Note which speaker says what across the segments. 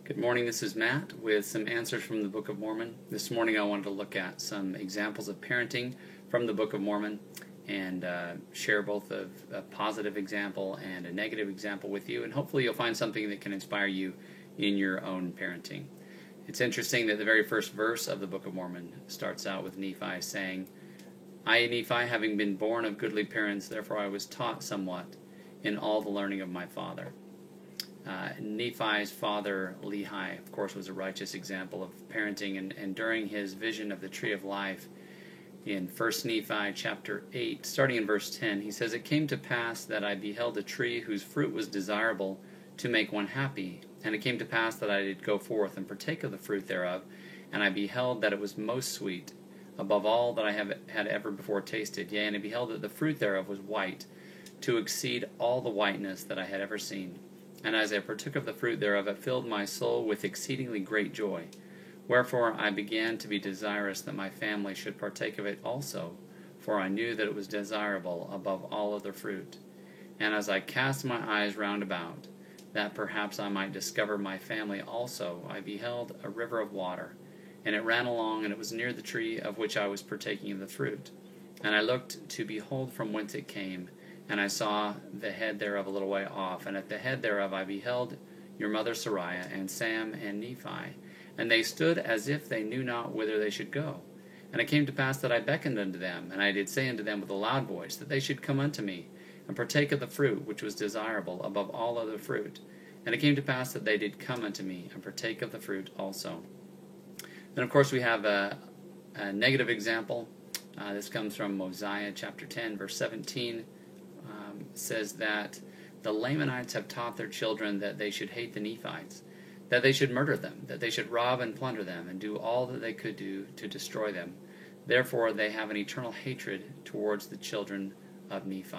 Speaker 1: Good morning, this is Matt with some answers from the Book of Mormon. This morning I wanted to look at some examples of parenting from the Book of Mormon and share both a positive example and a negative example with you, and hopefully you'll find something that can inspire you in your own parenting. It's interesting that the very first verse of the Book of Mormon starts out with Nephi saying, I, Nephi, having been born of goodly parents, therefore I was taught somewhat in all the learning of my father. Nephi's father, Lehi, of course, was a righteous example of parenting, and during his vision of the tree of life in 1 Nephi chapter 8, starting in verse 10, he says, It came to pass that I beheld a tree whose fruit was desirable to make one happy, and it came to pass that I did go forth and partake of the fruit thereof, and I beheld that it was most sweet, above all that I had ever before tasted, yea, and I beheld that the fruit thereof was white, to exceed all the whiteness that I had ever seen. And as I partook of the fruit thereof, it filled my soul with exceedingly great joy. Wherefore I began to be desirous that my family should partake of it also, for I knew that it was desirable above all other fruit. And as I cast my eyes round about, that perhaps I might discover my family also, I beheld a river of water, and it ran along, and it was near the tree of which I was partaking of the fruit. And I looked to behold from whence it came, and I saw the head thereof a little way off, and at the head thereof I beheld your mother Sariah, and Sam, and Nephi. And they stood as if they knew not whither they should go. And it came to pass that I beckoned unto them, and I did say unto them with a loud voice, that they should come unto me, and partake of the fruit which was desirable above all other fruit. And it came to pass that they did come unto me, and partake of the fruit also. Then of course we have a negative example. This comes from Mosiah chapter 10, verse 17. Says that the Lamanites have taught their children that they should hate the Nephites, that they should murder them, that they should rob and plunder them, and do all that they could do to destroy them. Therefore they have an eternal hatred towards the children of Nephi.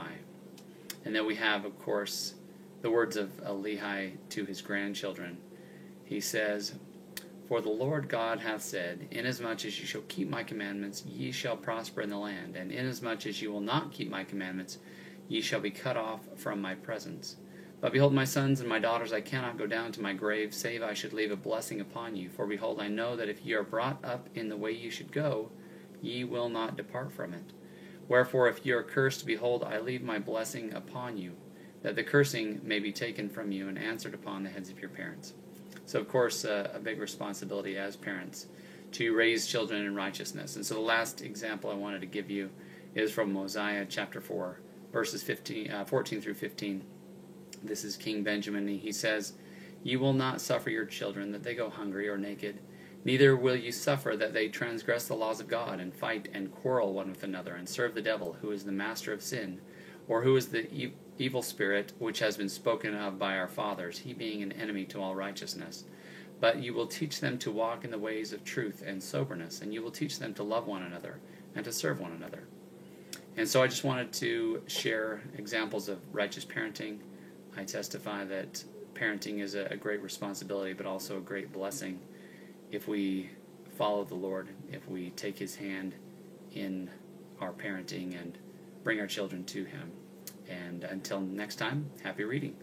Speaker 1: And then we have, of course, the words of Lehi to his grandchildren. He says, For the Lord God hath said, Inasmuch as ye shall keep my commandments, ye shall prosper in the land, and inasmuch as ye will not keep my commandments, ye shall be cut off from my presence. But behold, my sons and my daughters, I cannot go down to my grave, save I should leave a blessing upon you. For behold, I know that if ye are brought up in the way ye should go, ye will not depart from it. Wherefore, if ye are cursed, behold, I leave my blessing upon you, that the cursing may be taken from you and answered upon the heads of your parents. So, of course, a big responsibility as parents to raise children in righteousness. And so the last example I wanted to give you is from Mosiah chapter 4. Verses 14 through 15. This is King Benjamin. He says, Ye will not suffer your children that they go hungry or naked, neither will you suffer that they transgress the laws of God, and fight and quarrel one with another, and serve the devil, who is the master of sin, or who is the evil spirit which has been spoken of by our fathers, he being an enemy to all righteousness. But you will teach them to walk in the ways of truth and soberness, and you will teach them to love one another, and to serve one another. And so I just wanted to share examples of righteous parenting. I testify that parenting is a great responsibility, but also a great blessing if we follow the Lord, if we take His hand in our parenting and bring our children to Him. And until next time, happy reading.